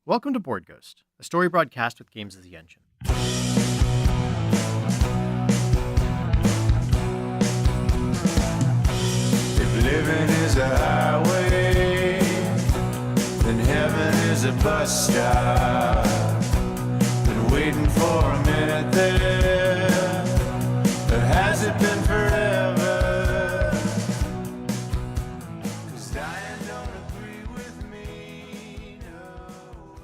Welcome to Board Ghost, a story broadcast with games as the engine. If living is a highway, then heaven is a bus stop. Been waiting for a minute there, or has it been forever? 'Cause dying don't agree with me, no.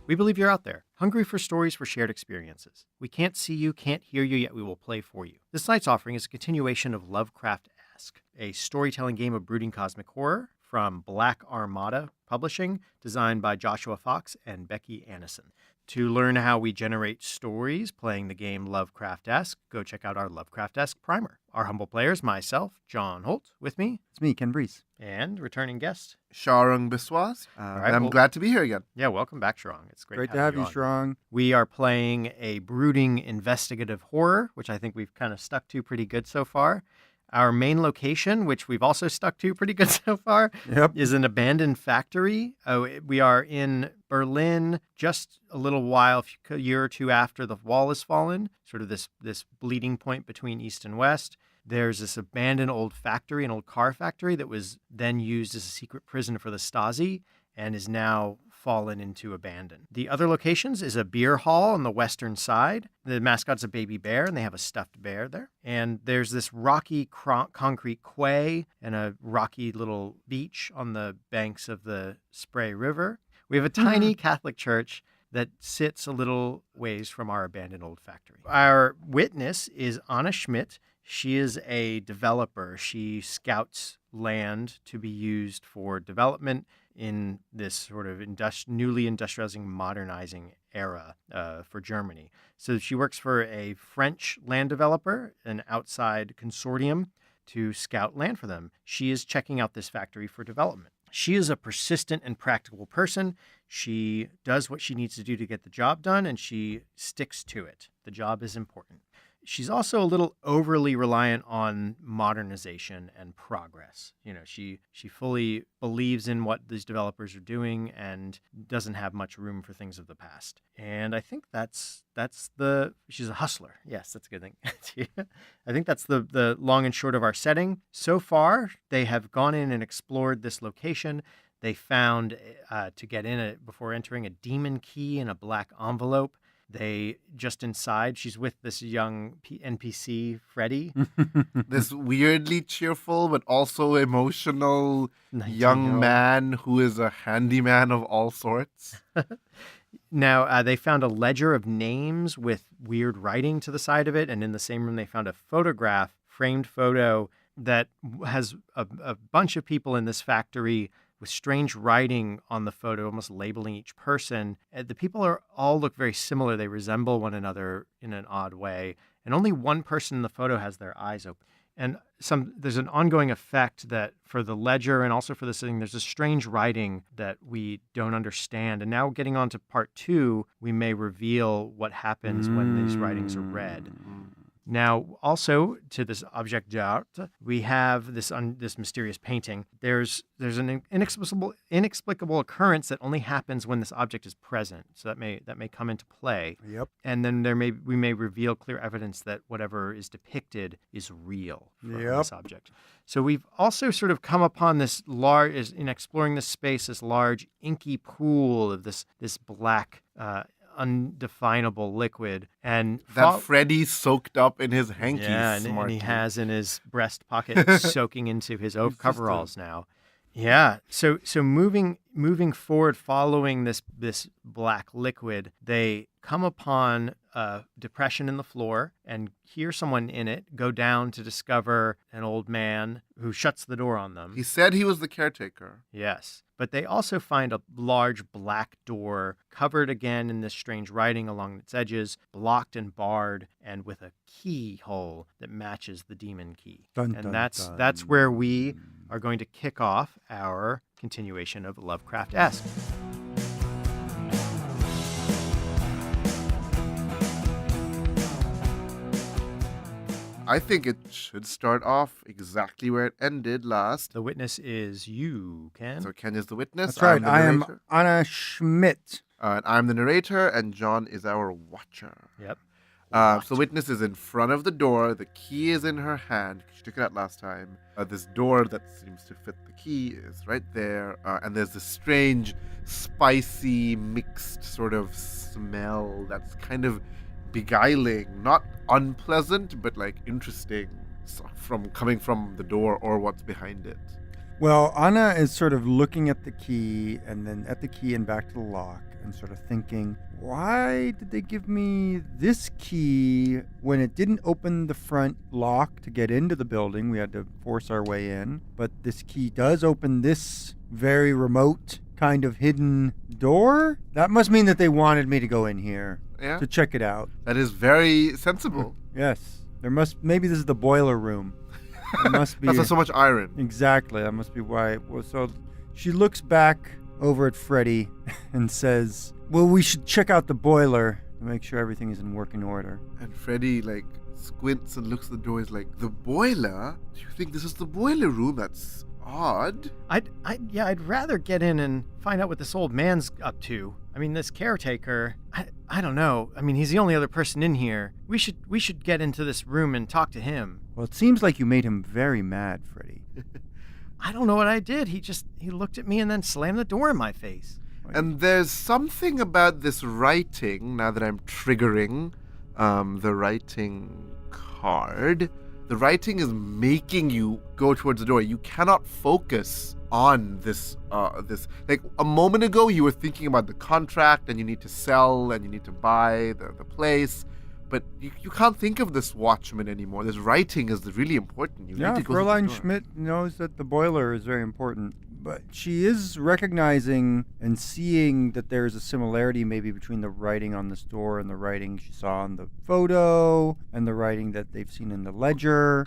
We believe you're out there, hungry for stories for shared experiences. We can't see you, can't hear you, yet we will play for you. This night's offering is a continuation of Lovecraftesque, a storytelling game of brooding cosmic horror from Black Armada Publishing, designed by Joshua Fox and Becky Annison. To learn how we generate stories playing the game Lovecraftesque, go check out our Lovecraftesque primer. Our humble players, myself, John Holt, with me, It's me, Ken Brees. and returning guest. Sharang Biswas. right, I'm well- glad to be here again. Yeah, welcome back, Sharang. It's great, Great to have you, on. Strong. We are playing a brooding investigative horror, which I think we've kind of stuck to pretty good so far. Our main location, which we've also stuck to pretty good so far, Yep. is an abandoned factory. We are in Berlin just a little while, a year or two after the wall has fallen, sort of this bleeding point between East and West. There's this abandoned old factory, an old car factory that was then used as a secret prison for the Stasi and is now fallen into abandon. The other locations is a Beirhall on the western side. The mascot's a baby bear, and they have a stuffed bear there. And there's this rocky concrete quay and a rocky little beach on the banks of the Spray River. We have a tiny Catholic church that sits a little ways from our abandoned old factory. Our witness is Anna Schmidt. She is a developer. She scouts land to be used for development in this sort of newly industrializing, modernizing era for Germany. So she works for a French land developer, an outside consortium, to scout land for them. She is checking out this factory for development. She is a persistent and practical person. She does what she needs to do to get the job done, and she sticks to it. The job is important. She's also a little overly reliant on modernization and progress. You know, she fully believes in what these developers are doing and doesn't have much room for things of the past. And I think she's a hustler. Yes, that's a good thing. I think that's the long and short of our setting. So far, they have gone in and explored this location. They found, to get in it before entering, a demon key in a black envelope. They just inside, she's with this young NPC, Freddy. This weirdly cheerful but also emotional 19-year-old. young man who is a handyman of all sorts. Now, they found a ledger of names with weird writing to the side of it. And in the same room, they found a framed photo that has a bunch of people in this factory with strange writing on the photo, almost labeling each person. The people all look very similar. They resemble one another in an odd way. And only one person in the photo has their eyes open. And there's an ongoing effect that for the ledger and also for this thing, there's a strange writing that we don't understand. And now getting on to part 2, we may reveal what happens when these writings are read. Now, also to this object d'art, we have this mysterious painting. There's an inexplicable occurrence that only happens when this object is present. So that may come into play. Yep. And then we may reveal clear evidence that whatever is depicted is real from this object. So we've also sort of come upon this in exploring this space, this large inky pool of this black undefinable liquid, and That Freddy soaked up in his hanky. yeah, and he has in his breast pocket, soaking into his coveralls now. Yeah. So moving forward, following this black liquid, they come upon a depression in the floor and hear someone in it, go down to discover an old man who shuts the door on them. He said he was the caretaker. Yes. But they also find a large black door covered again in this strange writing along its edges, blocked and barred, and with a keyhole that matches the demon key. Dun, and dun, that's dun. where we are going to kick off our continuation of Lovecraftesque. I think it should start off exactly where it ended last. The witness is you, Ken. So Ken is the witness. That's right. I'm the I am narrator. Anna Schmidt. And I'm the narrator, and John is our watcher. Yep. So witness is in front of the door. The key is in her hand. She took it out last time. This door that seems to fit the key is right there. And there's this strange, spicy, mixed sort of smell that's kind of beguiling. Not unpleasant, but like interesting from coming from the door or what's behind it. Well, Anna is sort of looking at the key and then at the key and back to the lock and sort of thinking, why did they give me this key when it didn't open the front lock to get into the building? We had to force our way in. But this key does open this very remote kind of hidden door. That must mean that they wanted me to go in here Yeah, to check it out. that is very sensible. Yes. Maybe this is the boiler room. It must be. That's why so much iron. Exactly. That must be why. Well, so she looks back over at Freddy and says, well, we should check out the boiler to make sure everything is in working order. And Freddy like squints and looks at the door. He's like, the boiler? Do you think this is the boiler room? That's odd. I'd rather get in and find out what this old man's up to. I mean, this caretaker, I don't know. I mean, he's the only other person in here. We should get into this room and talk to him. Well, it seems like you made him very mad, Freddy. I don't know what I did. He looked at me and then slammed the door in my face. And there's something about this writing, now that I'm triggering the writing card. The writing is making you go towards the door. You cannot focus on this. Like a moment ago, you were thinking about the contract and you need to sell and you need to buy the place. But you can't think of this watchman anymore. This writing is really important. You need to go through the Fräulein door. Schmidt knows that the boiler is very important. But she is recognizing and seeing that there's a similarity maybe between the writing on this door and the writing she saw in the photo and the writing that they've seen in the ledger.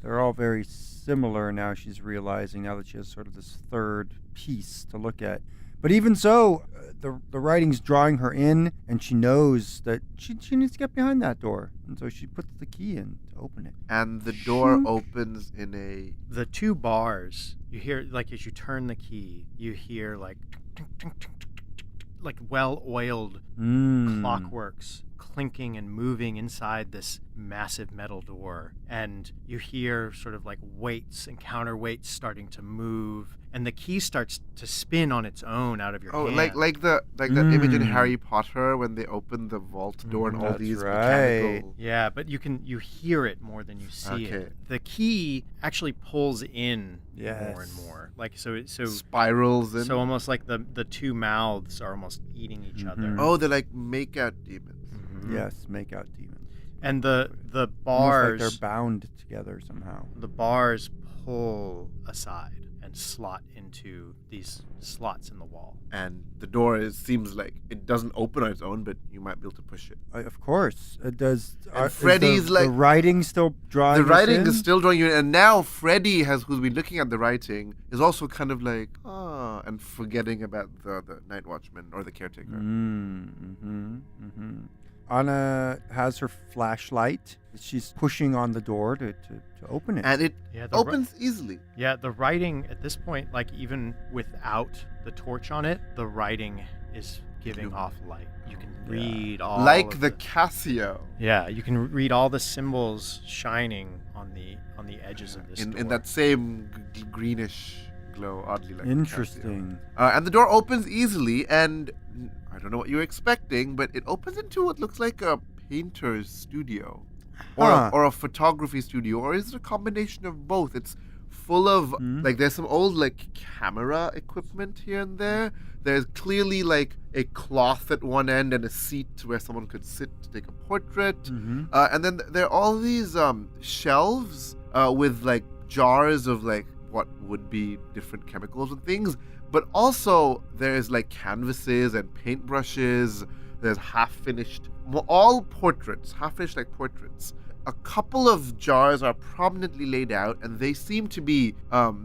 They're all very similar now, she's realizing, now that she has sort of this third piece to look at. But even so, the writing's drawing her in, and she knows that she needs to get behind that door. And so she puts the key in to open it. And the door Shink. opens in a... The two bars, you hear, like, as you turn the key, you hear, like, like well-oiled clockworks clinking and moving inside this massive metal door. And you hear sort of like weights and counterweights starting to move. And the key starts to spin on its own out of your hand. like the image in Harry Potter when they open the vault door and all That's these right. mechanical... Yeah, but you hear it more than you see Okay. it. The key actually pulls in more Yes. and more. Like so spirals in. so almost like the two mouths are almost eating each other. Oh, they're like make-out demons. Yes, make out demons. And the Almost bars like they're bound together somehow. the bars pull aside and slot into these slots in the wall. And the door seems like it doesn't open on its own, but you might be able to push it. Of course, it does. And Freddy's the like- writing still drawing. The writing us is in? still drawing you in, and now Freddy who's been looking at the writing, is also kind of like, and forgetting about the night watchman or the caretaker. Anna has her flashlight. She's pushing on the door to open it. And it Yeah, opens easily. Yeah, the writing at this point, like even without the torch on it, the writing is giving off light. You can read all Like of the Casio Yeah, you can read all the symbols shining on the edges of this door. in that same greenish glow, oddly like the Casio. Interesting. And the door opens easily, and I don't know what you're expecting, but it opens into what looks like a painter's studio. Or a photography studio, or is it a combination of both? It's full of, like, there's some old, like, camera equipment here and there. There's clearly, like, a cloth at one end and a seat where someone could sit to take a portrait. And then there are all these shelves with, like, jars of, like, what would be different chemicals and things. But also, there's, like, canvases and paintbrushes. There's half-finished, all portraits, half-finished, like, portraits. A couple of jars are prominently laid out, and they seem to be,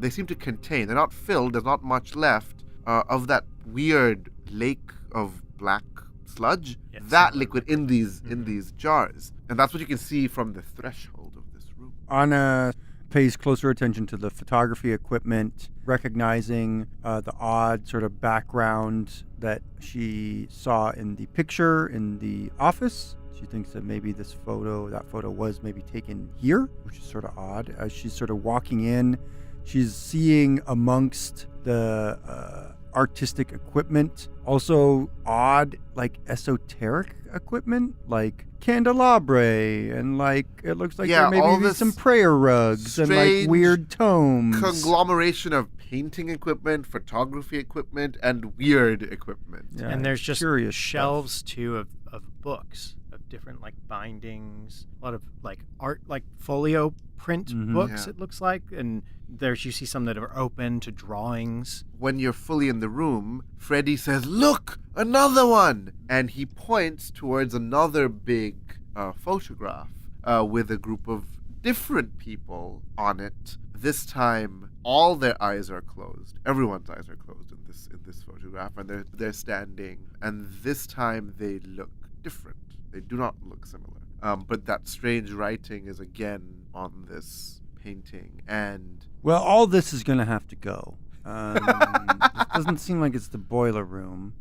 they seem to contain, they're not filled, there's not much left, of that weird lake of black sludge, Yeah, that similar liquid in these jars. And that's what you can see from the threshold of this room. Anna pays closer attention to the photography equipment, recognizing the odd sort of background that she saw in the picture in the office. She thinks that maybe that photo was maybe taken here, which is sort of odd. As she's sort of walking in, she's seeing amongst the artistic equipment also odd, like esoteric equipment, like candelabra, and like it looks like there may all be this some prayer rugs and like strange weird tomes. Conglomeration of painting equipment, photography equipment, and weird equipment. Yeah, And there's just curious shelves too of books, of different like bindings, a lot of like art, like folio print books. Yeah. It looks like, and you see some that are open to drawings. When you're fully in the room, Freddy says, "Look, another one!" And he points towards another big photograph with a group of different people on it. This time, all their eyes are closed. Everyone's eyes are closed in this photograph, and they're standing. And this time, they look different. They do not look similar. But that strange writing is again on this painting, and Well, all this is going to have to go. It doesn't seem like it's the boiler room.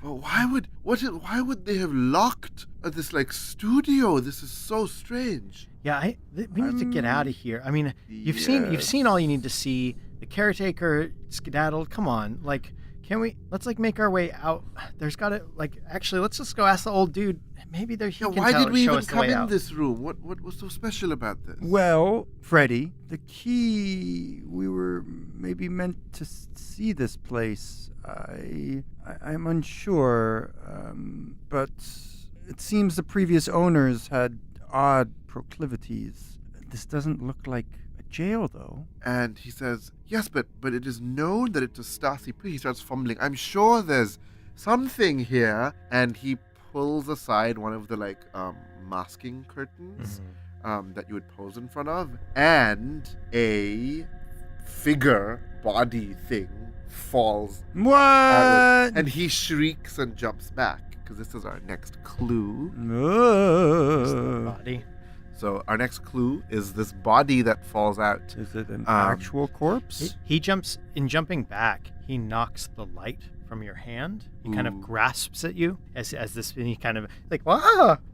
well, why would they have locked this like studio? This is so strange. Yeah, we need to get out of here. I mean, you've seen all you need to see. The caretaker skedaddled. Come on, like, can we? Let's like make our way out. There's got to actually. Let's just go ask the old dude. Maybe he can Why did we show even us the come way in out. this room? What was so special about this? Well, Freddy, the key, we were maybe meant to see this place. I'm unsure, but it seems the previous owners had odd proclivities. This doesn't look like a jail, though. And he says, "Yes, but it is known that it's a Stasi place." He starts fumbling. "I'm sure there's something here," and he pulls aside one of the masking curtains that you would pose in front of, and a figure body thing falls What? outward. And he shrieks and jumps back, because this is our next clue. Body. So our next clue is this body that falls out. Is it an actual corpse? He jumps. In jumping back, he knocks the light from your hand. He kind of grasps at you as this, and he kind of like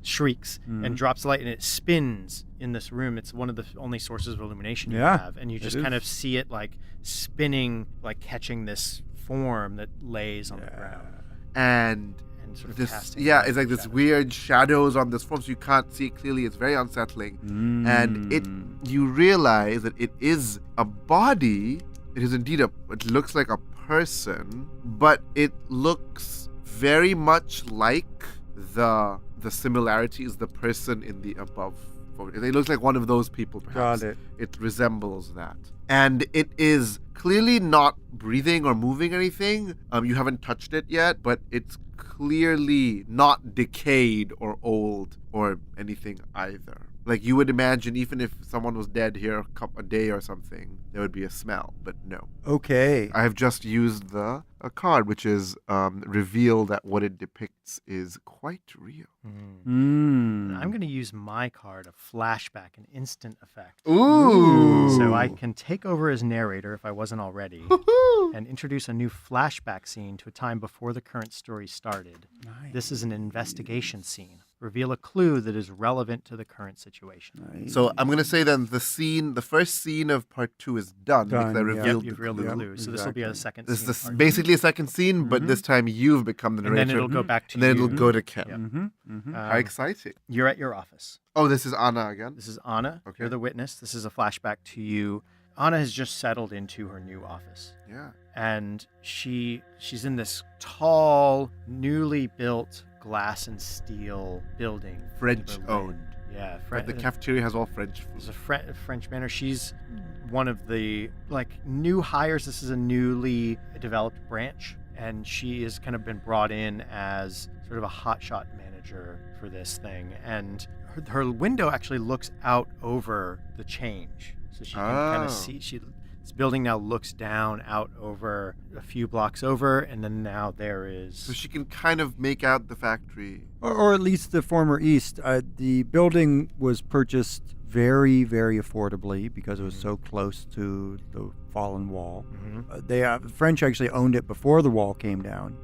shrieks and drops the light, and it spins in this room. It's one of the only sources of illumination you have, and you just kind of see it like spinning, like catching this form that lays on the ground. And Sort of this, casting it's like this shadows. weird shadows on this form, so you can't see it clearly. It's very unsettling, and you realize that it is a body. It is indeed it looks like a person, but it looks very much like the similarities, the person in the above photo. It looks like one of those people, perhaps. Got it. It resembles that. And it is clearly not breathing or moving anything. You haven't touched it yet, but it's clearly not decayed or old or anything either. Like you would imagine, even if someone was dead here a day or something, there would be a smell, but no. Okay. I have just used a card, which is reveal that what it depicts is quite real. I'm going to use my card, a flashback, an instant effect. Ooh! So I can take over as narrator if I wasn't already, and introduce a new flashback scene to a time before the current story started. Nice. This is an investigation scene. Reveal a clue that is relevant to the current situation. Nice. So I'm going to say then the first scene of part 2 is done because I Done, yeah. revealed You've the revealed clue. the clue. So this will be a second This scene. is part. basically a second scene, but this time you've become the And narrator. then it'll go back to and then you. it'll go to Ken. How Um, exciting. You're at your office. Oh, this is Anna again? This is Anna. Okay. You're the witness. This is a flashback to you. Anna has just settled into her new office. Yeah. And she's in this tall, newly built glass and steel building. in French Berlin. owned. Yeah, But the cafeteria has all French There's food. a French manor. She's one of the new hires. This is a newly developed branch, and she has kind of been brought in as sort of a hotshot manager for this thing. And her window actually looks out over the change, so she can kind Oh. of see. This building now looks down out over a few blocks over, and then now there is. So she can kind of make out the factory. Or at least the former East. The building was purchased very, very affordably because it was so close to the fallen wall. The French actually owned it before the wall came down,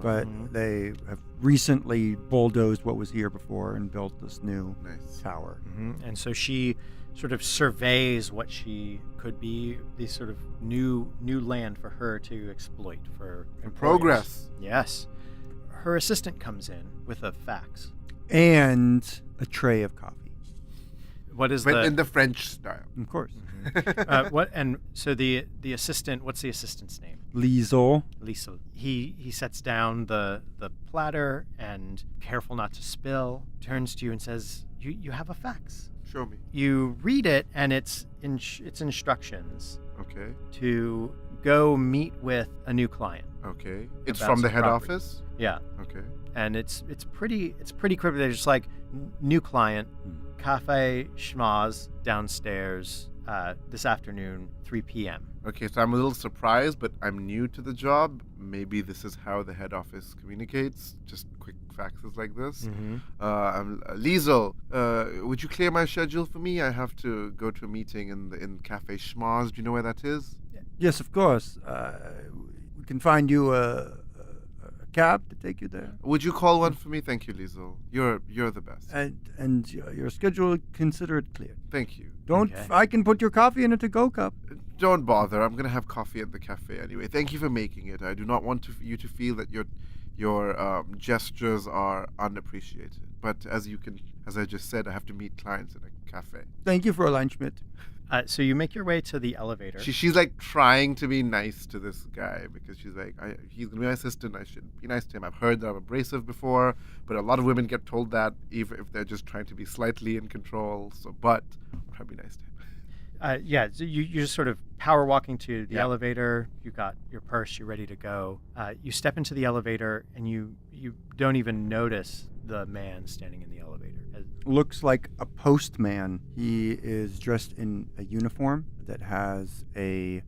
but they have recently bulldozed what was here before and built this new tower. And so she sort of surveys what she could be, these sort of new land for her to exploit for employers. Progress. Yes. Her assistant comes in with a fax. And a tray of coffee. What is But in the French style. Of course. what? And so the assistant. What's the assistant's name? Liesel. Liesel. He sets down the platter and, careful not to spill, turns to you and says, "You have a fax." Show me. You read it, and it's instructions Okay. to go meet with a new client. Okay. It's About from the some head property. office? Yeah, Okay. and it's pretty cryptic. They're just like, new client, cafe schmaz downstairs this afternoon, 3 p.m. Okay, so I'm a little surprised, but I'm new to the job. Maybe this is how the head office communicates, just quick faxes like this. I'm Liesel, would you clear my schedule for me? I have to go to a meeting in Cafe Schmaz. Do you know where that is? Yes, of course. We can find you a cab to take you there. Would you call one for me? Thank you, Liesel. You're the best. And your schedule, consider it clear. Thank you. Don't. Okay. I can put your coffee in a to-go cup. Don't bother. I'm gonna have coffee at the cafe anyway. Thank you for making it. I do not want you to feel that your gestures are unappreciated. But as I just said, I have to meet clients in a cafe. Thank you, Fräulein Schmidt. So you make your way to the elevator. She's like trying to be nice to this guy because she's like, he's gonna be my assistant. I should be nice to him. I've heard that I'm abrasive before, but a lot of women get told that even if they're just trying to be slightly in control. But I'm trying to be nice to him. So you're just sort of power walking to the Yeah. elevator. You got your purse. You're ready to go. You step into the elevator, and you don't even notice the man standing in the elevator. Looks like a postman. He is dressed in a uniform that has a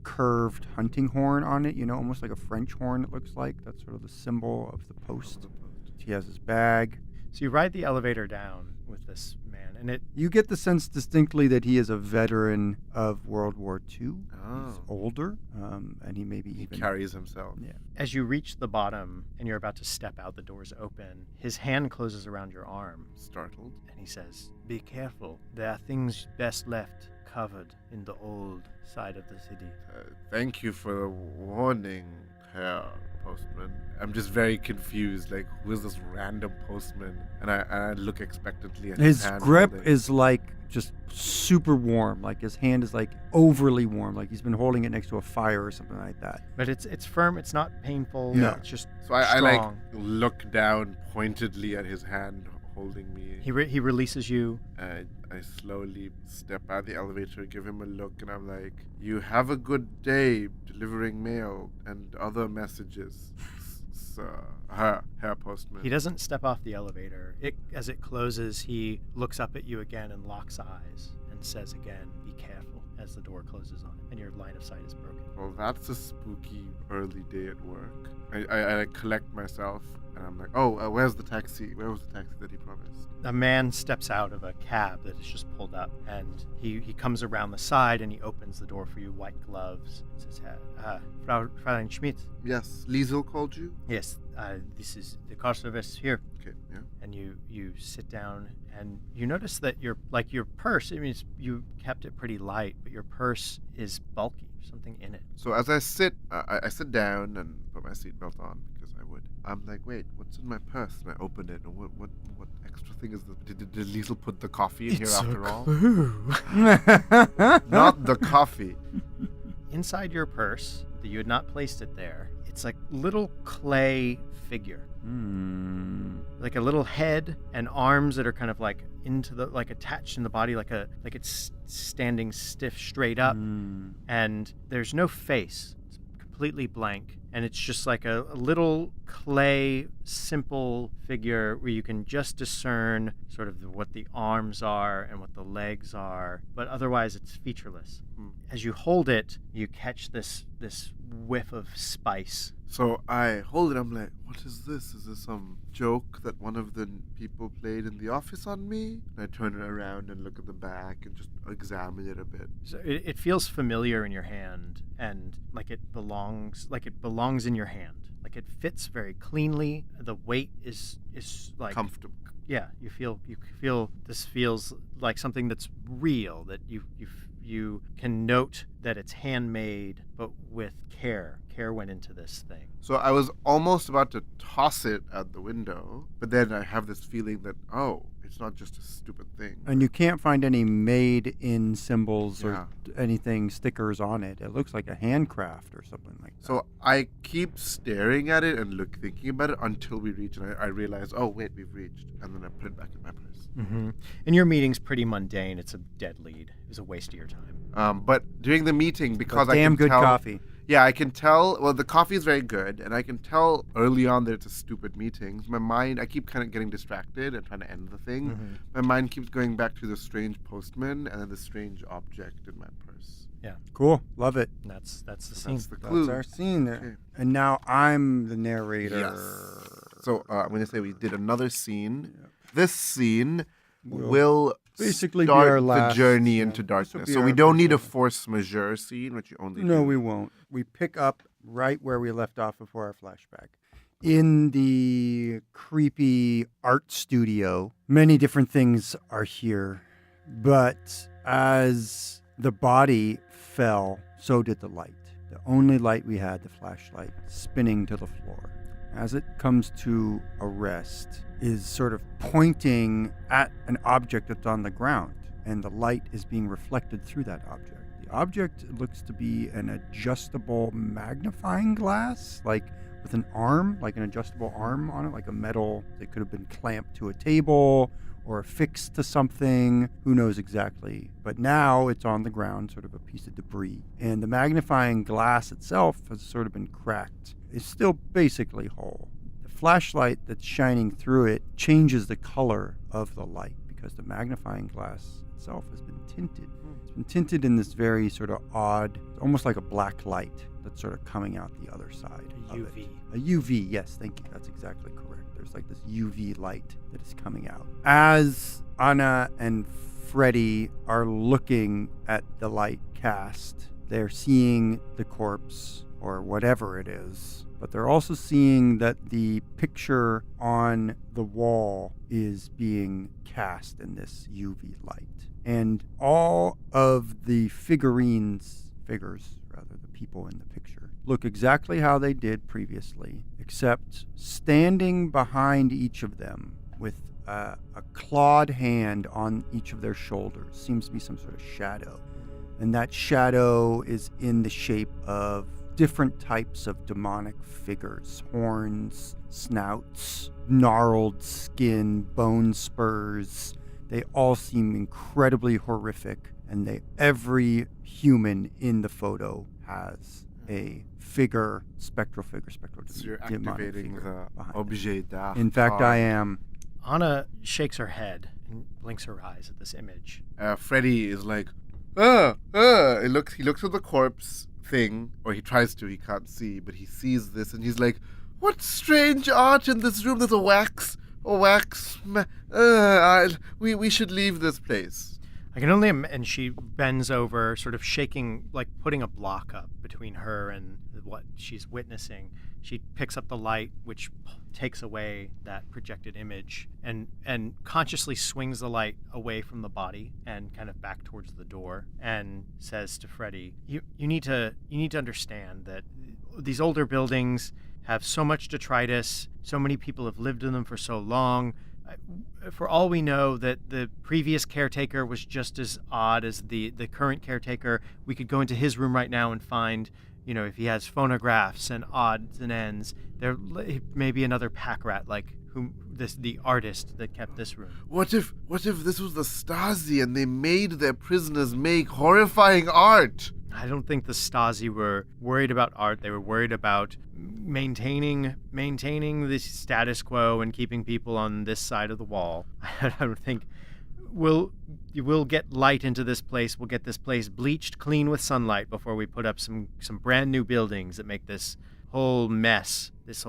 curved hunting horn on it, almost like a French horn, it looks like. That's sort of the symbol of the post. He has his bag. So you ride the elevator down with this man, and You get the sense distinctly that he is a veteran of World War II. He's older, and he maybe He even carries himself. Yeah. as you reach the bottom and you're about to step out, the doors open. His hand closes around your arm, Startled. and he says, "Be careful. There are things best left covered in the old side of the city." Thank you for the warning, Herr Postman. I'm just very confused. Like, who is this random postman? And I look expectantly at his His hand grip holding- is just super warm. Like his hand is overly warm. Like he's been holding it next to a fire or something like that. But it's firm. It's not painful. No. It's just So I strong. look down pointedly at his hand holding me. He releases you. I slowly step out the elevator, give him a look, and I'm like, "You have a good day delivering mail and other messages, sir, Herr Postman." He doesn't step off the elevator. As it closes, he looks up at you again and locks eyes and says again, "Be careful," as the door closes on it and your line of sight is broken. Well, that's a spooky early day at work. I collect myself, and I'm like, "Oh, where's the taxi? Where was the taxi that he promised?" A man steps out of a cab that is just pulled up, and he comes around the side and he opens the door for you, white gloves. Says, Fräulein Schmidt. Yes, Liesel called you? Yes, this is the car service here. Okay, yeah. And you sit down and you notice that your purse, you kept it pretty light, but your purse is bulky. There's something in it. So as I sit, I sit down and put my seatbelt on because I would. I'm like, wait, what's in my purse? And I open it, and what extra thing is this? Did Liesel put the coffee in here after all? Not the coffee. Inside your purse, that you had not placed it there, it's like little clay figure. Like a little head and arms that are kind of like attached in the body, like it's standing stiff straight up, and there's no face. It's completely blank, and it's just like a little clay, simple figure where you can just discern sort of what the arms are and what the legs are, but otherwise it's featureless. As you hold it, you catch this whiff of spice. So I hold it. I'm like, what is this? Is this some joke that one of the people played in the office on me? And I turn it around and look at the back and just examine it a bit. So it feels familiar in your hand, and like it belongs in your hand. Like it fits very cleanly. The weight is like Comfortable. Yeah, you feel this feels like something that's real, that you can note that it's handmade, but with care. Care went into this thing. So I was almost about to toss it out the window, but then I have this feeling that, oh, it's not just a stupid thing. And you can't find any made-in symbols Yeah. or anything, stickers on it. It looks like a handcraft or something like that. So I keep staring at it and thinking about it until we reach, and I realize, oh, wait, we've reached. And then I put it back in my purse. Mm-hmm. And your meeting's pretty mundane. It's a dead lead. It was a waste of your time. But during the meeting, because I damn can good tell, coffee. Yeah, I can tell. Well, the coffee is very good, and I can tell early on that it's a stupid meeting. My mind, I keep kind of getting distracted and trying to end the thing. Mm-hmm. My mind keeps going back to the strange postman and then the strange object in my purse. Yeah, Cool. Love it. and that's the So scene. that's the clue. That's our scene there. Okay. And now I'm the narrator. Yes. So I'm going to say we did another scene. Yeah. This scene Will will basically be start our the last- journey yeah, into this will darkness. be So our we don't need a official- force majeure scene, which you only No, do. we won't. We pick up right where we left off before our flashback. In the creepy art studio, many different things are here. But as the body fell, so did the light. The only light we had, the flashlight, spinning to the floor. As it comes to a rest, is sort of pointing at an object that's on the ground, and the light is being reflected through that object. The object looks to be an adjustable magnifying glass, like with an arm, like an adjustable arm on it, like a metal that could have been clamped to a table or affixed to something. Who knows exactly? But now it's on the ground, sort of a piece of debris. And the magnifying glass itself has sort of been cracked. It's still basically whole. The flashlight that's shining through it changes the color of the light because the magnifying glass itself has been tinted. It's been tinted in this very sort of odd, almost like a black light that's sort of coming out the other side. A of UV. it. A UV, yes, thank you. That's exactly correct. There's like this UV light that is coming out. As Anna and Freddy are looking at the light cast, they're seeing the corpse or whatever it is, but they're also seeing that the picture on the wall is being cast in this UV light. And all of the figures, the people in the picture, look exactly how they did previously, except standing behind each of them with a clawed hand on each of their shoulders seems to be some sort of shadow. And that shadow is in the shape of different types of demonic figures: horns, snouts, gnarled skin, bone spurs. They all seem incredibly horrific, and every human in the photo has a spectral So you're demonic activating figure the behind it. objet d'art. In fact, I am. Anna shakes her head and blinks her eyes at this image. Freddy is like, He looks at the corpse thing, or he tries to. He can't see, but he sees this, and he's like, "What strange art in this room? There's a wax. We should leave this place." I can only and she bends over, sort of shaking, like putting a block up between her and what she's witnessing. She picks up the light, which takes away that projected image, and consciously swings the light away from the body and kind of back towards the door, and says to Freddy, "You need to understand that these older buildings have so much detritus. So many people have lived in them for so long. For all we know, that the previous caretaker was just as odd as the current caretaker. We could go into his room right now and find if he has phonographs and odds and ends, there may be another pack rat like the artist that kept this room. What if this was the Stasi and they made their prisoners make horrifying art? I don't think the Stasi were worried about art. They were worried about maintaining the status quo and keeping people on this side of the wall. I don't think we'll get light into this place. We'll get this place bleached clean with sunlight before we put up some brand new buildings that make this whole mess, this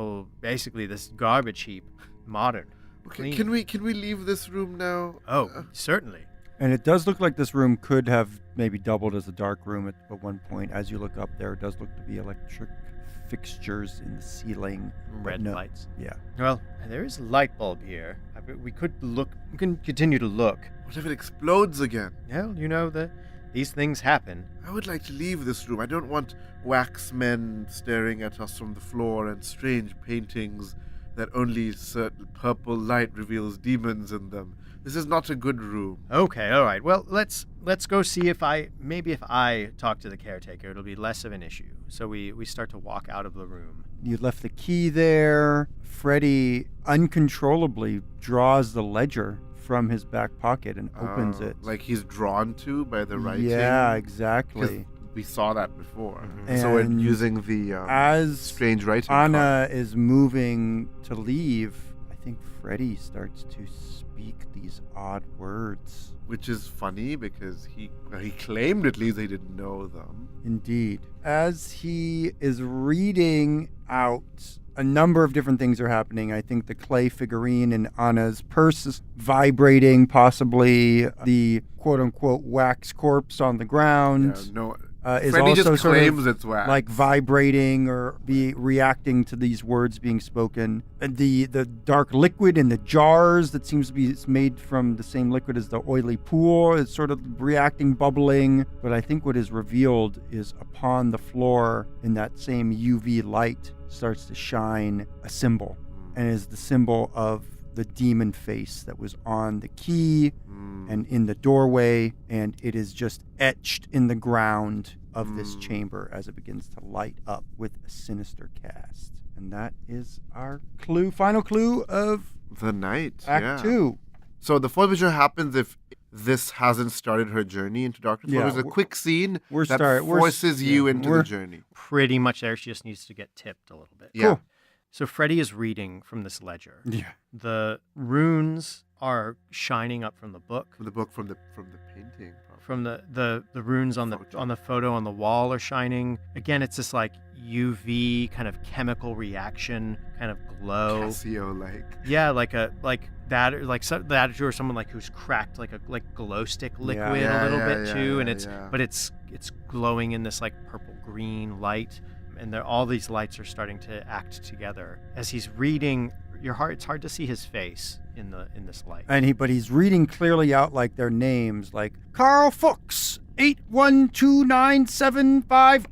garbage heap modern. Okay, clean. can we leave this room now? Oh, certainly. And it does look like this room could have maybe doubled as a dark room at one point. As you look up there, it does look to be electric fixtures in the ceiling. Red lights. Yeah. Well, there is a light bulb here. We can continue to look. What if it explodes again? Well, these things happen. I would like to leave this room. I don't want wax men staring at us from the floor and strange paintings that only certain purple light reveals demons in them. This is not a good room. Okay, all right. Well, let's go see if I talk to the caretaker, it'll be less of an issue. So we start to walk out of the room. You left the key there. Freddy uncontrollably draws the ledger from his back pocket and opens it. Like he's drawn to by the writing? Yeah, 'Cause exactly. we saw that before. Mhm. So we're And using the as strange writing. Anna is moving to leave, I think Freddy starts to speak these odd words. Which is funny because he claimed at least he didn't know them. Indeed. As he is reading out, a number of different things are happening. I think the clay figurine in Anna's purse is vibrating, possibly the quote-unquote wax corpse on the ground. Yeah, no. Is Freddy also just sort claims of it's wax. like vibrating or be reacting to these words being spoken. And the dark liquid in the jars that seems to be made from the same liquid as the oily pool is sort of reacting, bubbling. But I think what is revealed is upon the floor in that same UV light starts to shine a symbol, and is the symbol of the demon face that was on the key and in the doorway, and it is just etched in the ground of this chamber as it begins to light up with a sinister cast. And that is our final clue of The night. Act 2. So the forfeiture happens if this hasn't started her journey into darkness. Yeah, So there's a quick scene that we're- forces you into the we're- journey. Pretty much there. She just needs to get tipped a little bit. Yeah. Cool. So Freddy is reading from this ledger. Yeah. The runes are shining up from the book. From the book, from the painting. From the runes on the photo on the wall are shining. Again, it's this like UV kind of chemical reaction, kind of glow. Casio-like. Yeah, like that, or someone like who's cracked like glow stick liquid Yeah, a little yeah, bit yeah, too, and yeah. but it's glowing in this like purple green light, and all these lights are starting to act together as he's reading. It's hard to see his face in this light. And he's reading clearly out like their names, like Carl Fuchs, 812975.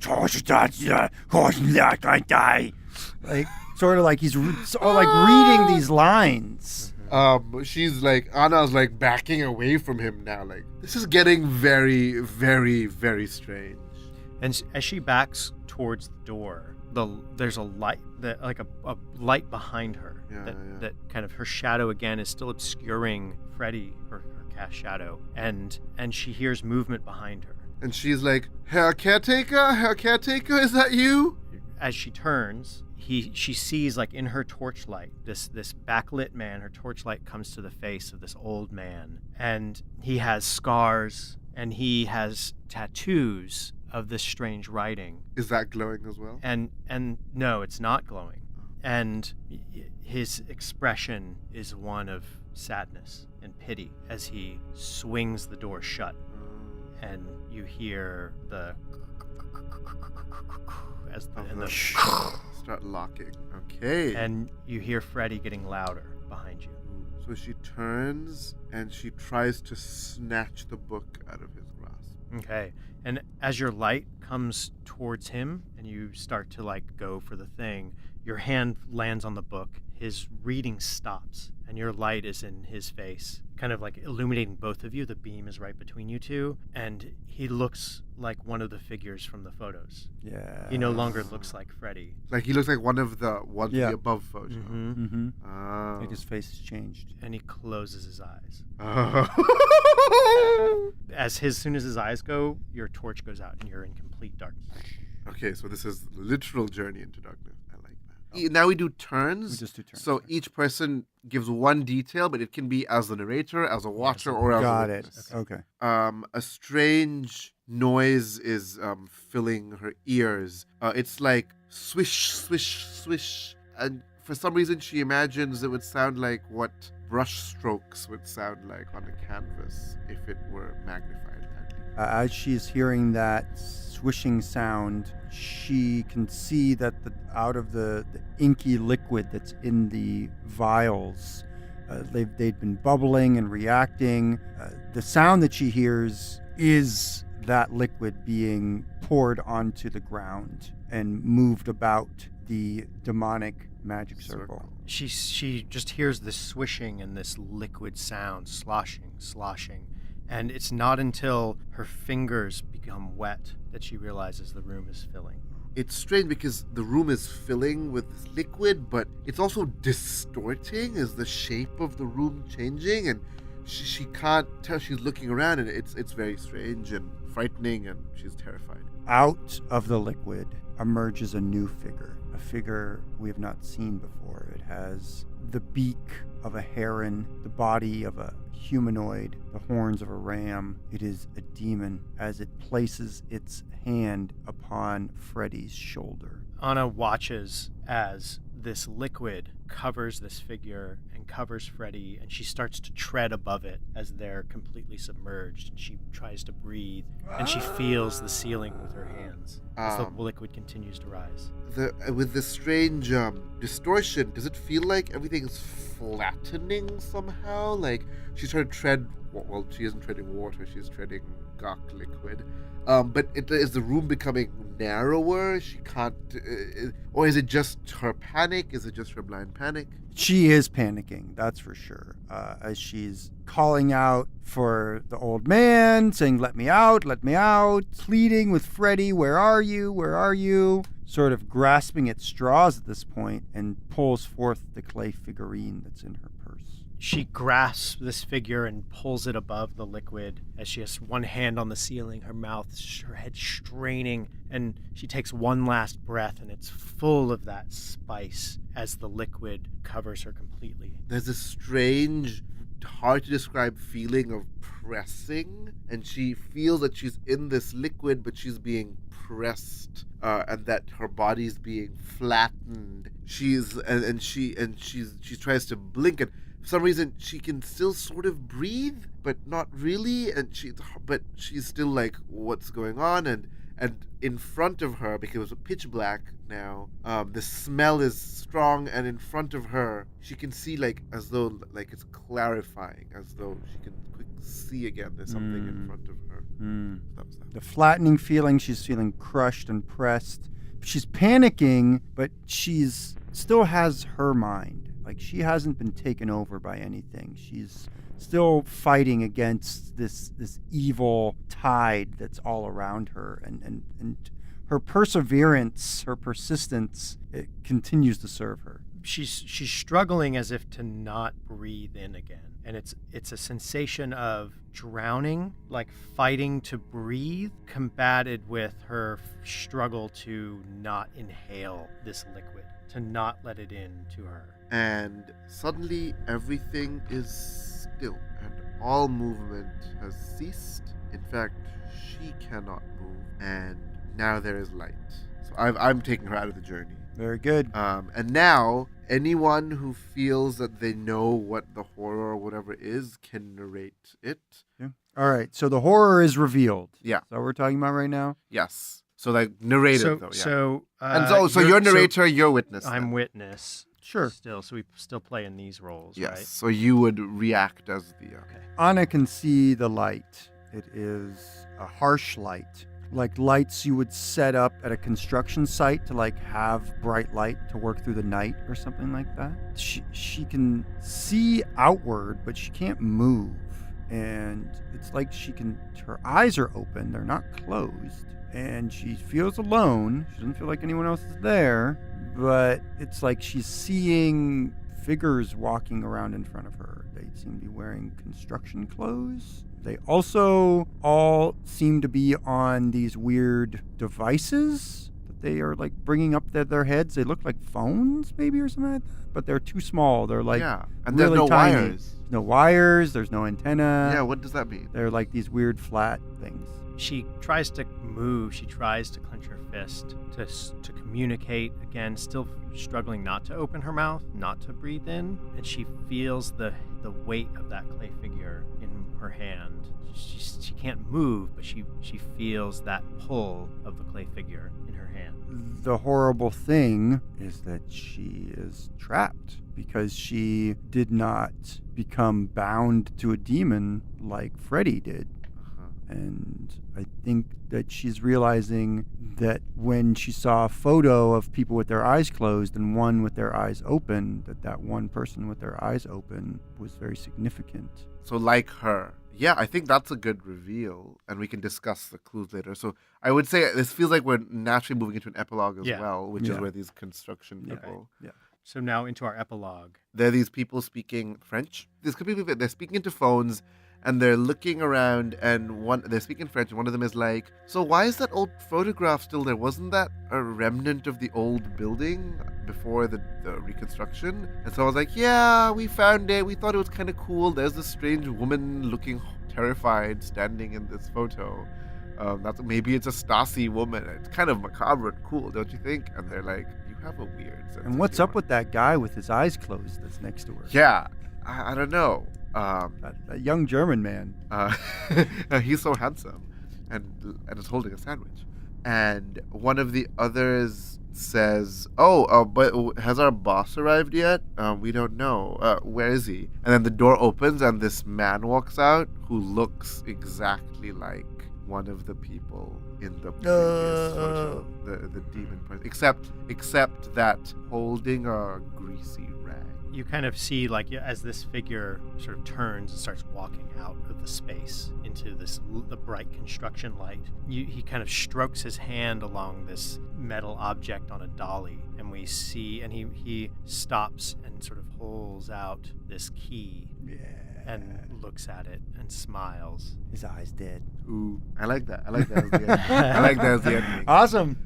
Like sort of like he's reading these lines. She's like, Anna's like backing away from him now. Like, this is getting very, very, very strange. And as she backs towards the door, there's a light a light behind her that kind of her shadow again is still obscuring Freddy, her cast shadow, and she hears movement behind her. And she's like, Herr Caretaker, is that you? As she turns, she sees like in her torchlight this backlit man. Her torchlight comes to the face of this old man, and he has scars and he has tattoos of this strange writing. Is that glowing as well? And no, it's not glowing. And his expression is one of sadness and pity as he swings the door shut, and you hear the start locking. Okay. and you hear Freddy getting louder behind you. So she turns and she tries to snatch the book out of his grasp. Okay. And as your light comes towards him and you start to like go for the thing, your hand lands on the book. His reading stops and your light is in his face, kind of like illuminating both of you. The beam is right between you two, and he looks like one of the figures from the photos. Yeah. He no longer looks like Freddy. Like he looks like one of the Yeah. the above photo. Mm-hmm. Oh. Like his face has changed. And he closes his eyes. Oh. As soon as his eyes go, your torch goes out and you're in complete darkness. Okay, so this is literal journey into darkness. I like that. Now we do turns. We just do turns. So each person gives one detail, but it can be as the narrator, as a watcher, or as Got a it. witness. Okay. A strange noise is filling her ears. It's like swish, swish, swish. And for some reason, she imagines it would sound like what brush strokes would sound like on a canvas if it were magnified. As she's hearing that swishing sound, she can see that out of the inky liquid that's in the vials, they'd been bubbling and reacting. The sound that she hears is that liquid being poured onto the ground and moved about the demonic magic circle. She just hears this swishing and this liquid sound, sloshing. And it's not until her fingers become wet that she realizes the room is filling. It's strange because the room is filling with this liquid, but it's also distorting. Is the shape of the room changing? And she can't tell. She's looking around, and it's very strange and frightening, and she's terrified. Out of the liquid emerges a new figure, a figure we have not seen before. It has the beak of a heron, the body of a humanoid, the horns of a ram. It is a demon as it places its hand upon Freddy's shoulder. Anna watches as this liquid covers this figure and covers Freddy, and she starts to tread above it as they're completely submerged, and she tries to breathe, and she feels the ceiling with her hands as the liquid continues to rise. With this strange distortion, does it feel like everything's flattening somehow? Like she's trying to tread, well, she isn't treading water, she's treading gawk liquid. But is the room becoming narrower? She can't, or is it just her panic? Is it just her blind panic? She is panicking, that's for sure, as she's calling out for the old man, saying, let me out, pleading with Freddy, where are you, sort of grasping at straws at this point, and pulls forth the clay figurine that's in her purse. She grasps this figure and pulls it above the liquid as she has one hand on the ceiling, her head straining, and she takes one last breath, and it's full of that spice as the liquid covers her completely. There's a strange, hard to describe feeling of pressing, and she feels that she's in this liquid, but she's being pressed, and that her body's being flattened. She tries to blink, and for some reason she can still sort of breathe, but not really, and she's still like, what's going on? And in front of her, because it's pitch black now, the smell is strong, and in front of her she can see as though it's clarifying, as though she can quickly see again there's something in front of her. That was that. The flattening feeling, she's feeling crushed and pressed. She's panicking, but she's still has her mind. Like, she hasn't been taken over by anything. She's still fighting against this evil tide that's all around her, and her perseverance, her persistence, it continues to serve her. She's struggling as if to not breathe in again, and it's a sensation of drowning, like fighting to breathe, combated with her struggle to not inhale this liquid, to not let it in to her. And suddenly everything is still, and all movement has ceased. In fact, she cannot move, and now there is light. So I'm taking her out of the journey. Very good. And now anyone who feels that they know what the horror or whatever is can narrate it. Yeah. All right, so the horror is revealed. Yeah. Is that what we're talking about right now? Yes. So narrated though. Yeah. So you're narrator, you're witness. I'm then. witness. Sure. So we still play in these roles, Yes. right? So you would react as the. Okay. Anna can see the light. It is a harsh light, like lights you would set up at a construction site to like have bright light to work through the night or something like that. She can see outward, but she can't move. And it's like her eyes are open, they're not closed. And she feels alone. She doesn't feel like anyone else is there, but it's like she's seeing figures walking around in front of her. They seem to be wearing construction clothes. They also all seem to be on these weird devices that they are like bringing up their heads. They look like phones maybe or something like that, but they're too small. They're like and really there's no tiny. wires. No wires, there's no antenna. Yeah, what does that mean? They're like these weird flat things. She tries to move. She tries to clench her fist to communicate. Again, still struggling not to open her mouth, not to breathe in. And she feels the weight of that clay figure in her hand. She can't move, but she feels that pull of the clay figure in her hand. The horrible thing is that she is trapped because she did not become bound to a demon like Freddy did. And I think that she's realizing that when she saw a photo of people with their eyes closed and one with their eyes open, that one person with their eyes open was very significant. So like her. Yeah, I think that's a good reveal, and we can discuss the clues later. So I would say this feels like we're naturally moving into an epilogue as well, which is where these construction people... Yeah. So now into our epilogue. There are these people speaking French. These people, they're speaking into phones, and they're looking around, and they're speaking French, and one of them is like, so why is that old photograph still there? Wasn't that a remnant of the old building before the reconstruction? And so I was like, yeah, we found it. We thought it was kind of cool. There's this strange woman looking terrified standing in this photo. Maybe it's a Stasi woman. It's kind of macabre and cool, don't you think? And they're like, you have a weird sense And of what's humor. up with that guy with his eyes closed that's next to her? Yeah, I don't know. That young German man. He's so handsome and is holding a sandwich. And one of the others says, but has our boss arrived yet? We don't know. Where is he? And then the door opens and this man walks out who looks exactly like one of the people in the previous photo, the demon person, except that holding a greasy rag. You kind of see, like, as this figure sort of turns and starts walking out of the space into the bright construction light, he kind of strokes his hand along this metal object on a dolly, and we see, and he stops and sort of pulls out this key. Yeah. And looks at it and smiles. His eyes dead. Ooh, I like that. I like that as the ending. I like that as the ending. Awesome.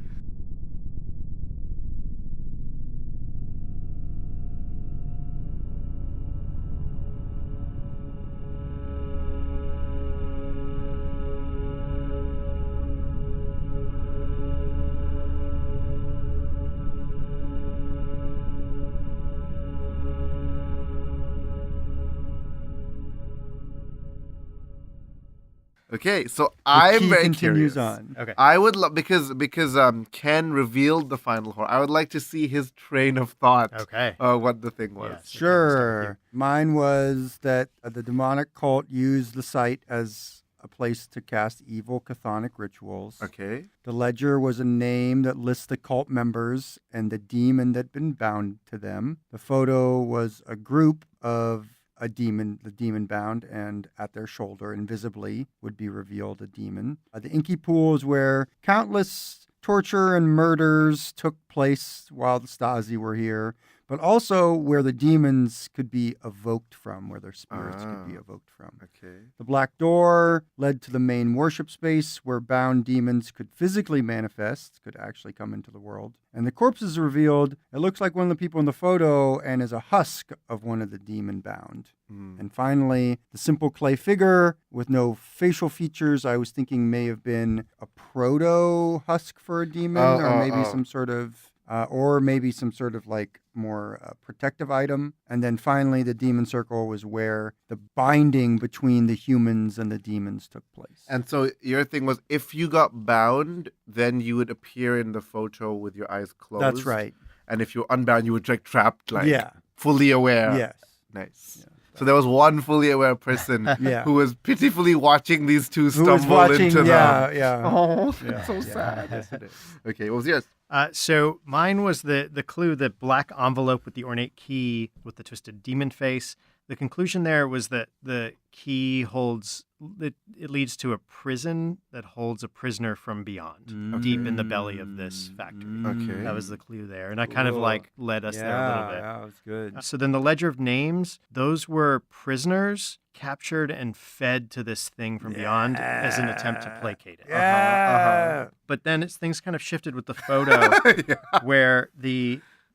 Okay, so I'm very continues curious. on. Okay. I would love because Ken revealed the final horror. I would like to see his train of thought. Okay. What the thing was. Yes. Sure. Mine was that the demonic cult used the site as a place to cast evil chthonic rituals. Okay. The ledger was a name that lists the cult members and the demon that had been bound to them. The photo was a group of the demon bound, and at their shoulder, invisibly, would be revealed a demon. The inky pools where countless torture and murders took place while the Stasi were here, but also where the demons could be evoked from, where their spirits could be evoked from. Okay. The black door led to the main worship space where bound demons could physically manifest, could actually come into the world. And the corpse is revealed. It looks like one of the people in the photo and is a husk of one of the demon bound. And finally, the simple clay figure with no facial features, I was thinking may have been a proto husk for a demon, or maybe some sort of like more protective item. And then finally, the demon circle was where the binding between the humans and the demons took place. And so your thing was, if you got bound, then you would appear in the photo with your eyes closed. That's right. And if you're unbound, you would like trapped, like Yeah. fully aware. Yes. Nice. Yeah. So there was one fully aware person Yeah. who was pitifully watching these two Who stumble was watching? into Yeah, them. yeah. Oh, Yeah, that's so yeah. sad. Yes, it is. Okay, what was yours? So mine was the clue, the black envelope with the ornate key with the twisted demon face. The conclusion there was that the key holds, it leads to a prison that holds a prisoner from beyond, deep in the belly of this factory. Okay. That was the clue there. And I kind of Cool. like led us there a little bit. Yeah, that was good. So then the ledger of names, those were prisoners captured and fed to this thing from beyond as an attempt to placate it. Yeah. But then things kind of shifted with the photo where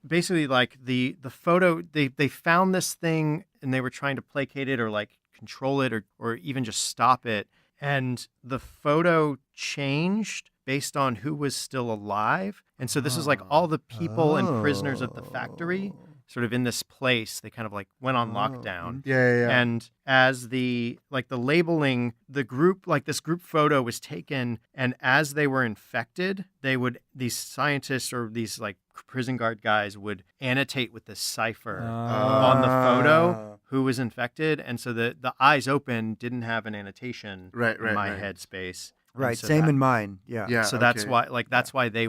basically like the photo, they found this thing and they were trying to placate it or like control it or even just stop it. And the photo changed based on who was still alive. And so this is like all the people and prisoners of the factory sort of in this place. They kind of like went on lockdown. Yeah. And as the labeling, this group photo was taken, and as they were infected, these scientists or these like prison guard guys would annotate with this cipher on the photo who was infected. And so the eyes open didn't have an annotation in my headspace. Right, So same in mine. Yeah. Yeah. So that's why they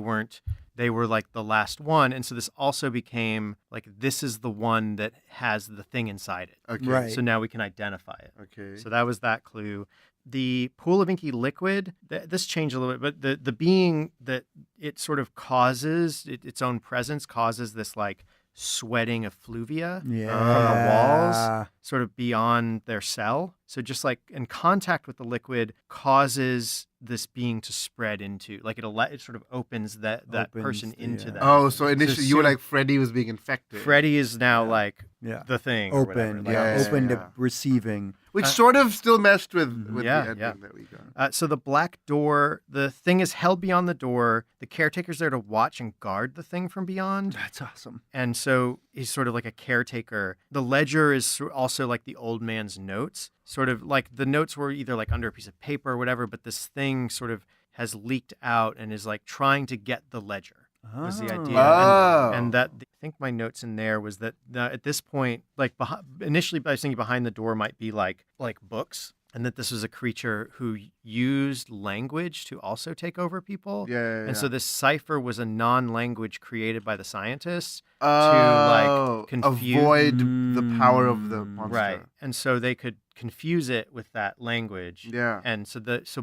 were like the last one. And so this also became like, this is the one that has the thing inside it. Okay. Right. So now we can identify it. Okay. So that was that clue. The pool of inky liquid, this changed a little bit, but the being that it sort of causes, its own presence causes this like sweating effluvia from the walls, sort of beyond their cell. So just like in contact with the liquid causes this being to spread into, like it sort of opens that person into that. Oh, so initially you were like Freddy was being infected. Freddy is now like the thing. or Open. whatever, like, Open to receiving. Which sort of still meshed with the Yeah, ending yeah. that we got. So the black door, the thing is held beyond the door. The caretaker's there to watch and guard the thing from beyond. That's awesome. And so he's sort of like a caretaker. The ledger is also like the old man's notes. Sort of like the notes were either like under a piece of paper or whatever, but this thing sort of has leaked out and is like trying to get the ledger. Was the idea. Oh. And that, I think my notes in there was that at this point, like initially I was thinking behind the door might be like books, and that this was a creature who used language to also take over people. Yeah. And so this cipher was a non-language created by the scientists to like confuse, avoid the power of the monster. right? And so they could confuse it with that language. Yeah. And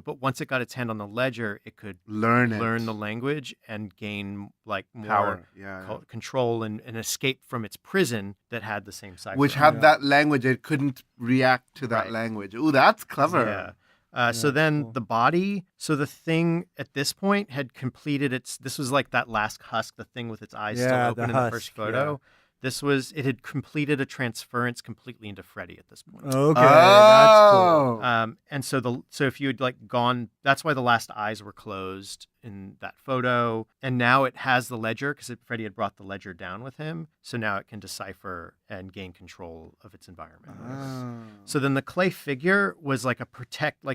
but once it got its hand on the ledger, it could learn the language and gain like more power. Yeah. control and escape from its prison that had the same cipher. Which had that language, it couldn't react to that Right. language. Ooh, that's clever. Yeah. So then cool. the body, so the thing at this point had completed this was like that last husk, the thing with its eyes still Yeah, open the in the husk, first photo. It had completed a transference completely into Freddy at this point. Okay, that's cool. And so if you had like gone, that's why the last eyes were closed in that photo. And now it has the ledger because Freddy had brought the ledger down with him. So now it can decipher and gain control of its environment. So then the clay figure was like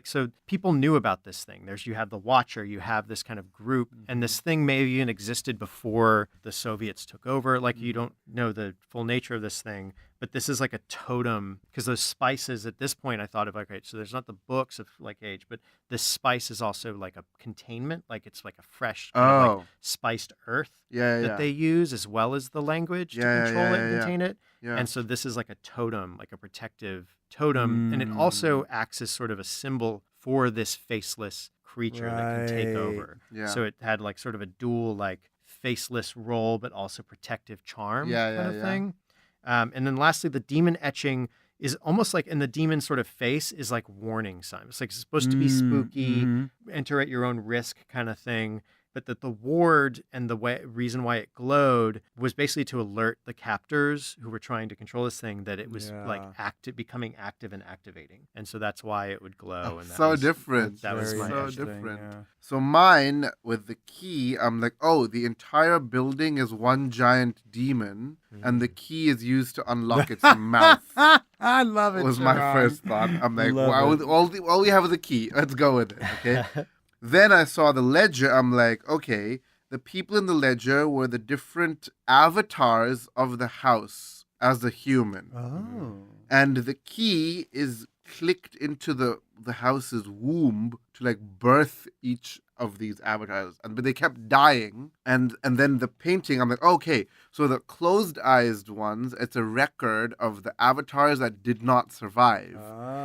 so people knew about this thing. You have the Watcher, you have this kind of group, and this thing may have even existed before the Soviets took over. Like you don't know the full nature of this thing, but this is like a totem because those spices at this point I thought of like, right, so there's not the books of like age, but this spice is also like a containment, like it's like a fresh kind of like spiced earth that they use as well as the language to control it and contain it. Yeah. And so this is like a totem, like a protective totem, and it also acts as sort of a symbol for this faceless creature that can take over. Yeah. So it had like sort of a dual like faceless role, but also protective charm kind of thing. And then lastly, the demon etching is almost like in the demon sort of face is like warning sign. It's like it's supposed to be spooky, enter at your own risk kind of thing. But that the ward and the reason why it glowed was basically to alert the captors who were trying to control this thing that it was like becoming active and activating. And so that's why it would glow. And So different. That was my so etching. different. Yeah. So mine with the key, I'm like, oh, the entire building is one giant demon, and the key is used to unlock its mouth. I love it. Was my Sharon. first thought. I'm like, Love wow, it. all we have is a key. Let's go with it. Okay. Then I saw the ledger. I'm like, okay, the people in the ledger were the different avatars of the house as a human. Oh. and the key is clicked into the house's womb to like birth each of these avatars, but they kept dying, and then the painting, I'm like, okay, so the closed-eyed ones, it's a record of the avatars that did not survive,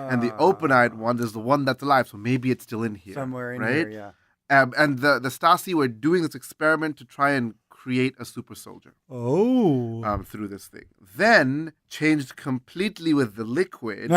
and the open-eyed one is the one that's alive, so maybe it's still in here, Somewhere in right? here, yeah. And the Stasi were doing this experiment to try and create a super soldier through this thing. Then changed completely with the liquid.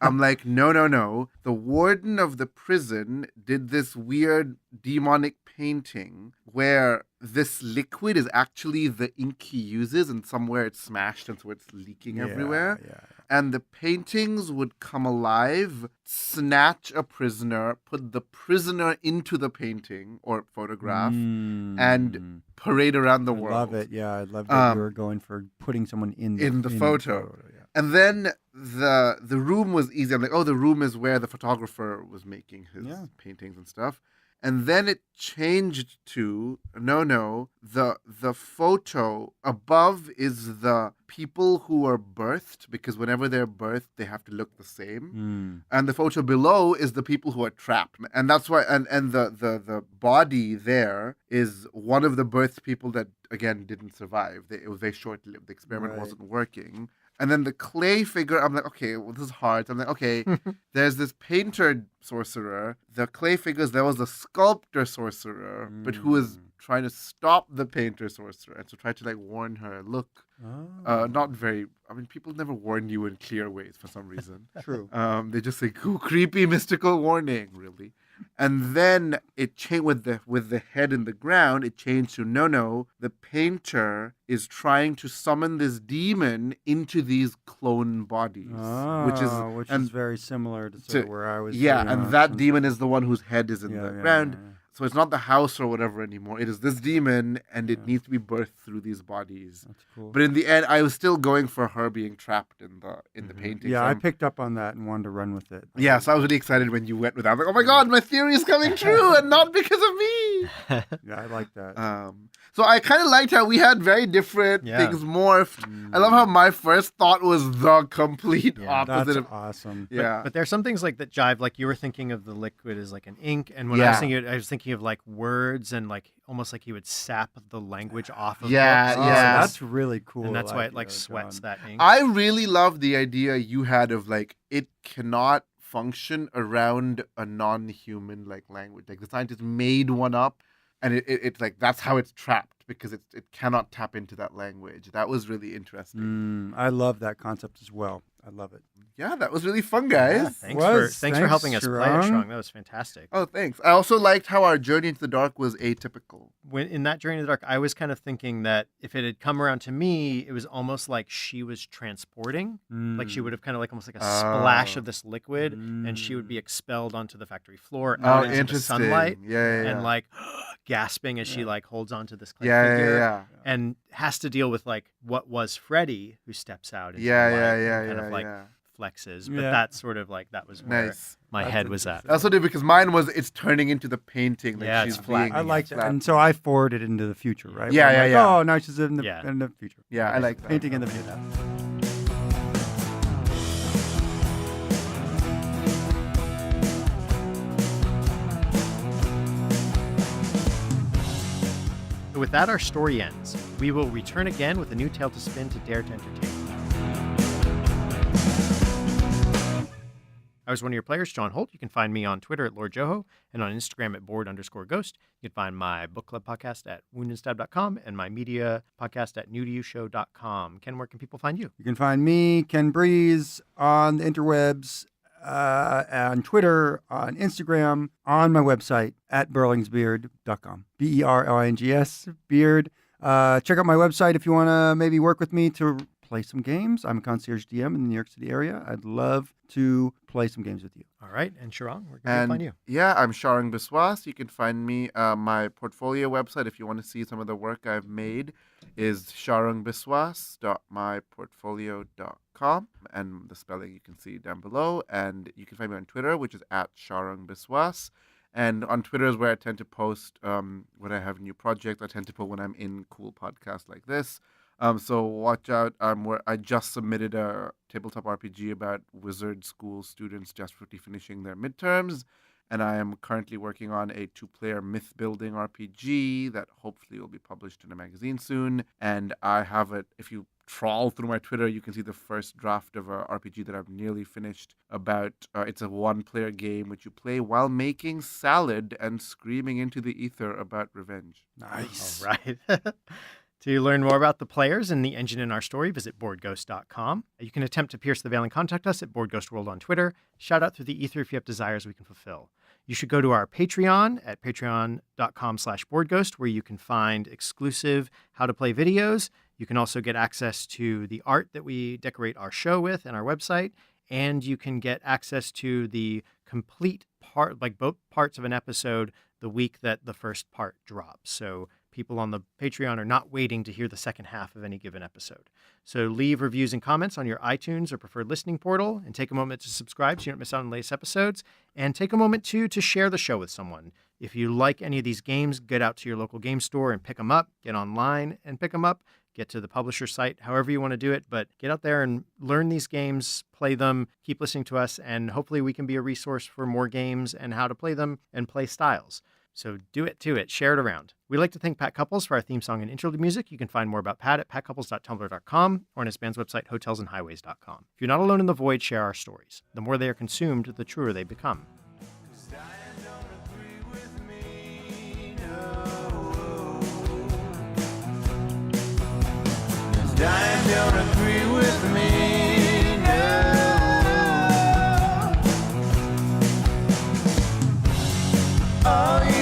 I'm like, no. The warden of the prison did this weird demonic painting where this liquid is actually the ink he uses, and somewhere it's smashed and so it's leaking everywhere. Yeah. And the paintings would come alive, snatch a prisoner, put the prisoner into the painting or photograph, and parade around the world. I love it. Yeah, I love that you were going for putting someone in the photo. Yeah. And then the room was easy. I'm like, oh, the room is where the photographer was making his paintings and stuff. And then it changed to the photo above is the people who are birthed, because whenever they're birthed they have to look the same. And the photo below is the people who are trapped. And that's why and the body there is one of the birthed people that again didn't survive. It was very short lived. The experiment wasn't working. And then the clay figure, I'm like, okay, well, this is hard. So I'm like, okay, there's this painter sorcerer. The clay figures, there was a sculptor sorcerer, but who was trying to stop the painter sorcerer. And so tried to like warn her, look, not very, I mean, people never warn you in clear ways for some reason. True. They just say, ooh, creepy mystical warning, really. And then it changed with the head in the ground. It changed to no. The painter is trying to summon this demon into these clone bodies, which is very similar to sort of where I was. And that demon is the one whose head is in the ground. Yeah. So it's not the house or whatever anymore. It is this demon, and it needs to be birthed through these bodies. That's cool. But in the end, I was still going for her being trapped in the painting. Yeah, So I picked up on that and wanted to run with it. Yeah, so I was really excited when you went with that. I'm like, oh my God, my theory is coming true, and not because of me. Yeah, I like that. So I kind of liked how we had very different things morphed. I love how my first thought was the complete opposite. That's of awesome. Yeah. But there's some things like that jive. Like you were thinking of the liquid as like an ink, and when I was thinking, I was thinking of like words and like almost like he would sap the language off of books. That's really cool. And that's why it like sweats that ink. I really love the idea you had of like it cannot function around a non-human like language. Like the scientists made one up, and it's like that's how it's trapped because it cannot tap into that language. That was really interesting. I love that concept as well. I love it. Yeah, that was really fun, guys. Yeah, thanks for helping us play it, Shrung. That was fantastic. Oh, thanks. I also liked how our journey into the dark was atypical. When in that journey in the dark, I was kind of thinking that if it had come around to me, it was almost like she was transporting. Like she would have kind of like almost like a splash of this liquid, and she would be expelled onto the factory floor out into the sunlight. And like gasping as she like holds onto this clay figure. And has to deal with like what was Freddy, who steps out into the light and kind of like flexes. But that's sort of like that was where my head was at. That's what it did, because mine was it's turning into the painting. Like it's flat. I like that. And so I forwarded it into the future, right? Yeah. Oh, now she's in the future. Yeah, I like that. Painting in the future. So with that, our story ends. We will return again with a new tale to spin to dare to entertain. I was one of your players, John Holt. You can find me on Twitter at Lord Joho and on Instagram at board_ghost. You can find my book club podcast at woundandstab.com and my media podcast at newtoyoushow.com. Ken, where can people find you? You can find me, Ken Breeze, on the interwebs, on Twitter, on Instagram, on my website at berlingsbeard.com. BERLINGS, beard. Check out my website if you want to maybe work with me to play some games. I'm a concierge DM in the New York City area. I'd love to play some games with you. All right. And Sharang, where can people find you? Yeah, I'm Sharang Biswas. You can find me, my portfolio website, if you want to see some of the work I've made, is sharangbiswas.myportfolio.com. And the spelling you can see down below. And you can find me on Twitter, which is at Sharang Biswas. And on Twitter is where I tend to post when I have new projects. I tend to put when I'm in cool podcasts like this. So watch out. I just submitted a tabletop RPG about wizard school students desperately finishing their midterms, and I am currently working on a 2-player myth building RPG that hopefully will be published in a magazine soon. And I have it. If you trawl through my Twitter, you can see the first draft of a RPG that I've nearly finished. About it's a 1-player game which you play while making salad and screaming into the ether about revenge. Nice. All right. To learn more about the players and the engine in our story, visit boardghost.com. You can attempt to pierce the veil and contact us at BoardGhostWorld on Twitter. Shout out through the ether if you have desires we can fulfill. You should go to our Patreon at patreon.com/boardghost, where you can find exclusive how to play videos. You can also get access to the art that we decorate our show with and our website. And you can get access to the complete part, like both parts of an episode, the week that the first part drops. So people on the Patreon are not waiting to hear the second half of any given episode. So leave reviews and comments on your iTunes or preferred listening portal, and take a moment to subscribe so you don't miss out on the latest episodes. And take a moment, too, to share the show with someone. If you like any of these games, get out to your local game store and pick them up. Get online and pick them up. Get to the publisher site, however you want to do it. But get out there and learn these games, play them, keep listening to us, and hopefully we can be a resource for more games and how to play them and play styles. So do it to it. Share it around. We'd like to thank Pat Couples for our theme song and interlude music. You can find more about Pat at patcouples.tumblr.com or on his band's website, hotelsandhighways.com. If you're not alone in the void, share our stories. The more they are consumed, the truer they become. Diane don't agree with me, no. Diane don't agree with me, no. Oh, yeah.